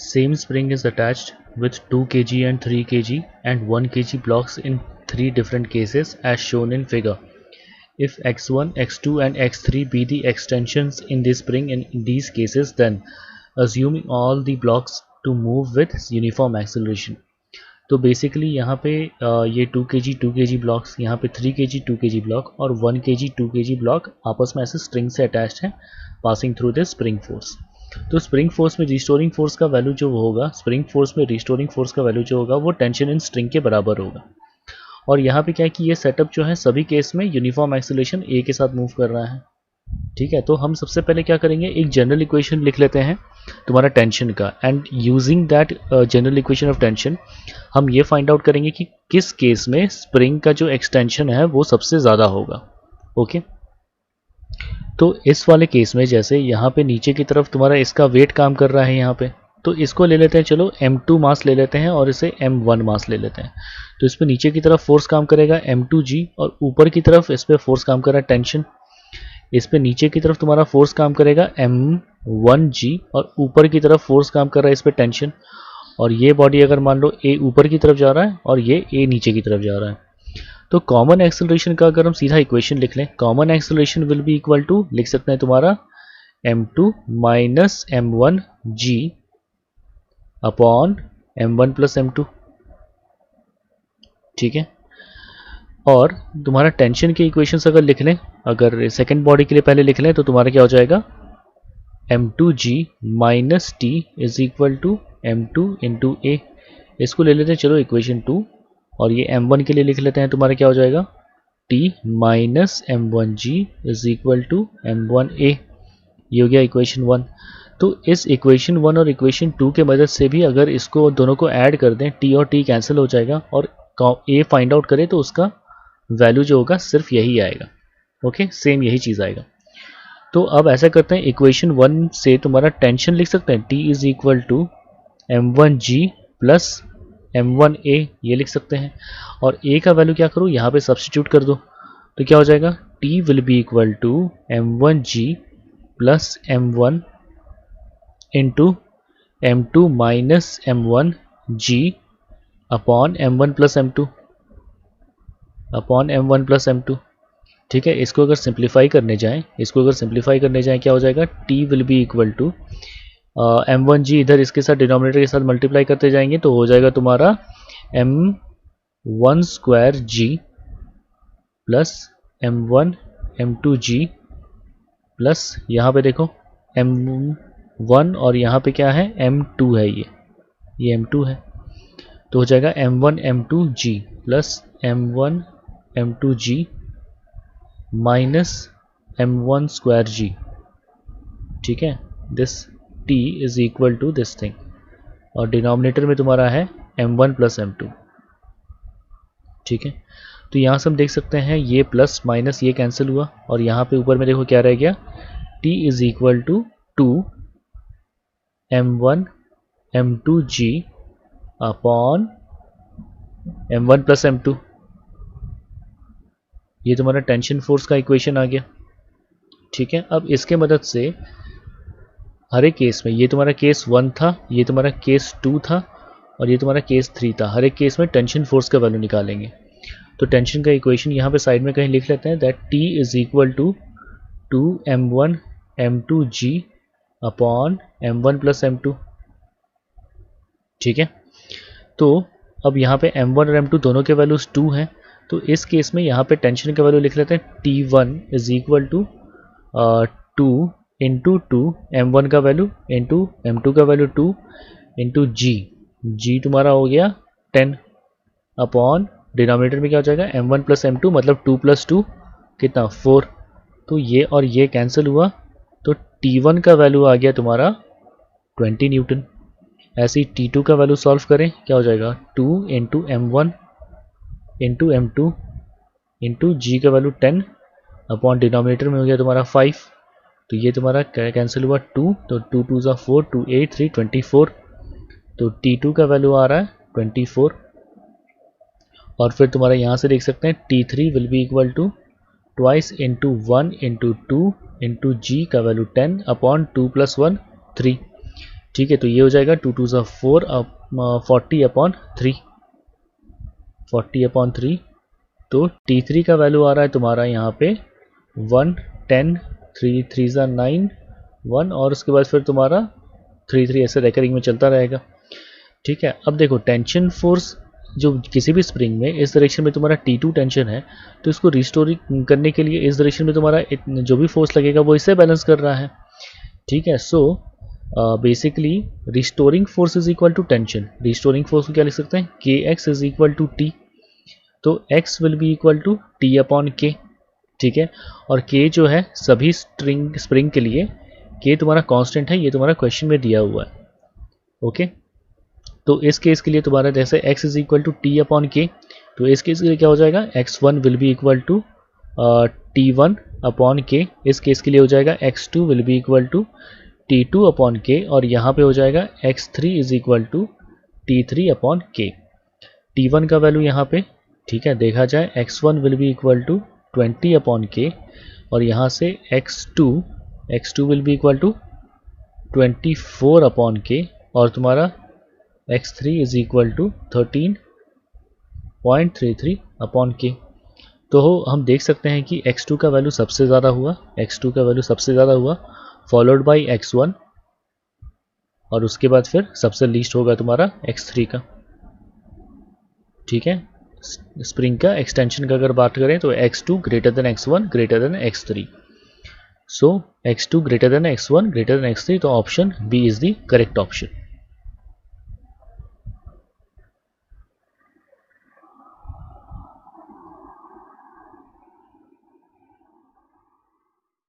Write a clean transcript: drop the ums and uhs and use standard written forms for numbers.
Same spring is attached with 2 kg and 3 kg and 1 kg blocks in 3 different cases as shown in figure. If x1, x2 and x3 be the extensions in this spring in these cases, then assuming all the blocks to move with uniform acceleration. तो basically यहाँ पे ये 2 kg blocks, यहाँ पे 3 kg 2 kg block और 1 kg 2 kg block आपस में ऐसे स्ट्रिंग से अटैच्ड हैं passing through this spring force. तो स्प्रिंग फोर्स में रिस्टोरिंग फोर्स का वैल्यू जो होगा, स्प्रिंग फोर्स में रिस्टोरिंग फोर्स का वैल्यू जो होगा वो टेंशन इन स्ट्रिंग के बराबर होगा. और यहाँ पे क्या है कि ये सेटअप जो है सभी केस में यूनिफॉर्म एक्सेलरेशन ए के साथ मूव कर रहा है. ठीक है, तो हम सबसे पहले क्या करेंगे, एक जनरल इक्वेशन लिख लेते हैं तुम्हारा टेंशन का, and using that general equation of tension हम ये फाइंड आउट करेंगे कि किस केस में स्प्रिंग का जो एक्सटेंशन है वो सबसे ज़्यादा होगा. ओके, तो इस वाले केस में जैसे यहाँ पे नीचे की तरफ तुम्हारा इसका वेट काम कर रहा है यहाँ पे, तो इसको ले लेते हैं, चलो m2 मास ले लेते हैं और इसे m1 मास ले लेते हैं. तो इस पर नीचे की तरफ फोर्स काम करेगा m2g और ऊपर की तरफ इस पर फोर्स काम कर रहा है टेंशन. इस पे नीचे की तरफ तुम्हारा फोर्स काम करेगा m1g और ऊपर की तरफ फोर्स काम कर रहा है इस पे टेंशन. और ये बॉडी अगर मान लो a ऊपर की तरफ जा रहा है और ये a नीचे की तरफ जा रहा है, तो कॉमन एक्सेलरेशन का अगर हम सीधा इक्वेशन लिख लें, common acceleration will be equal to, लिख सकते हैं तुम्हारा m2 minus m1g upon m1 plus m2. ठीक है, और तुम्हारा टेंशन के इक्वेशंस अगर लिख लें, अगर सेकेंड बॉडी के लिए पहले लिख लें, तो तुम्हारा क्या हो जाएगा, m2g minus t is equal to m2 into a. इसको ले लेते हैं चलो इक्वेशन 2, और ये m1 के लिए लिख लेते हैं, तुम्हारा क्या हो जाएगा, t minus m1g is equal to m1a. ये हो गया इक्वेशन 1. तो इस इक्वेशन 1 और इक्वेशन 2 के मदद से भी अगर इसको दोनों को ऐड कर दें, t और t कैंसिल हो जाएगा और a फाइंड आउट करें तो उसका वैल्यू जो होगा सिर्फ यही आएगा. ओके, सेम यही चीज़ आएगा. तो अब ऐसा करते हैं, इक्वेशन 1 से तुम्हारा टेंशन लिख सकते हैं, t is equal to m1g plus m1a, ये लिख सकते हैं. और a का वैल्यू क्या करो, यहाँ पे सब्स्टिट्यूट कर दो, तो क्या हो जाएगा, t will be equal to m1g plus m1 into m2 minus m1g upon m1 plus m2 upon m1 plus m2. ठीक है, इसको अगर सिंप्लीफाई करने जाएं, क्या हो जाएगा, t will be equal to m1g इधर इसके साथ डिनोमिनेटर के साथ मल्टीप्लाई करते जाएंगे तो हो जाएगा तुम्हारा m1 square g plus m1 m2g plus यहाँ पे देखो m1 और यहाँ पे क्या है, m2 है, ये m2 है, तो हो जाएगा m1 m2g plus m1 m2g minus m1 square g. ठीक है, this t is equal to this thing, और डिनोमिनेटर में तुम्हारा है m1 प्लस m2. ठीक है, तो यहाँ से हम देख सकते हैं ये प्लस माइनस ये कैंसिल हुआ, और यहाँ पे ऊपर में देखो क्या रह गया, t is equal to 2 m1 m2g upon m1 plus m2. ये तुम्हारा टेंशन फोर्स का इक्वेशन आ गया. ठीक है, अब इसके मदद से हर एक केस में, ये तुम्हारा केस 1 था, ये तुम्हारा केस 2 था और ये तुम्हारा केस 3 था, हर एक केस में टेंशन फोर्स का वैल्यू निकालेंगे. तो टेंशन का इक्वेशन यहाँ पे साइड में कहीं लिख लेते हैं, that t is equal to 2m1 m2g upon m1 plus m2. ठीक है, तो अब यहाँ पे m1 और m2 दोनों के वैल्यूज 2 हैं, तो इस केस में यहाँ पे टेंशन का वैल्यू लिख लेते हैं, t1 is equal to 2 into 2 m1 का वैल्यू इंटू m2 का वैल्यू 2 इंटू g तुम्हारा हो गया 10 अपॉन डिनोमिनेटर में क्या हो जाएगा, m1 प्लस m2 मतलब 2 प्लस 2 कितना 4. तो ये और ये कैंसिल हुआ, तो t1 का वैल्यू आ गया तुम्हारा 20 न्यूटन. ऐसे ही t2 का वैल्यू सॉल्व करें, क्या हो जाएगा, 2 into m1 into m2 into g का वैल्यू 10 अपॉन डिनोमिनेटर में हो गया तुम्हारा 5. तो ये तुम्हारा कैंसिल हुआ 2, तो 2 2 ज़ा 4, 2 8 3 24. तो t2 का वैल्यू आ रहा है 24. और फिर तुम्हारा यहाँ से देख सकते हैं t3 will be equal to twice into 1 into 2 into g का वैल्यू 10 अपॉन 2 प्लस 1 3. ठीक है, तो ये हो जाएगा 2 2 ज़ा 4 40/3 40/3। तो T3 का वैल्यू आ रहा है तुम्हारा यहाँ पे 1 10 3 3 ज़ा 9 1 और उसके बाद फिर तुम्हारा 3 3 ऐसे रेकरिंग में चलता रहेगा। ठीक है, अब देखो टेंशन फोर्स जो किसी भी स्प्रिंग में इस डायरेक्शन में तुम्हारा T2 टेंशन है, तो इसको रिस्टोरिंग करने के लिए इस डायरेक्शन में तुम्हारा जो भी फोर्स लगेगा वो इससे बैलेंस कर रहा है। ठीक है, so basically restoring force is equal to tension. Restoring force को क्या लिख सकते हैं, Kx is equal to T। तो x will be equal to T/K। ठीक है, और K जो है सभी स्प्रिंग के लिए K तुम्हारा कांस्टेंट है, ये तुम्हारा क्वेश्चन में दिया हुआ है। ओके, तो इस केस के लिए तुम्हारा जैसे x is equal to T/K, तो इस केस के लिए क्या हो जाएगा, x1 will be equal to T1/K। इस केस के लिए हो जाएगा x2 will be equal to T2/K, और यहाँ पे हो जाएगा x3 is equal to T3/K। T1 का वैल्यू यहाँ पे, ठीक है, देखा जाए x1 will be equal to 20/K, और यहाँ से x2 will be equal to 24/K, और तुम्हारा x3 is equal to 13.33/K। तो हम देख सकते हैं कि x2 का वैल्यू सबसे ज़्यादा हुआ, फॉलोड बाय x1, और उसके बाद फिर सबसे लीस्ट होगा तुम्हारा x3 का। ठीक है, स्प्रिंग का एक्सटेंशन का अगर बात करें तो x2 greater than x1 greater than x3। So x2 greater than x1 greater than x3, तो option B is the correct option.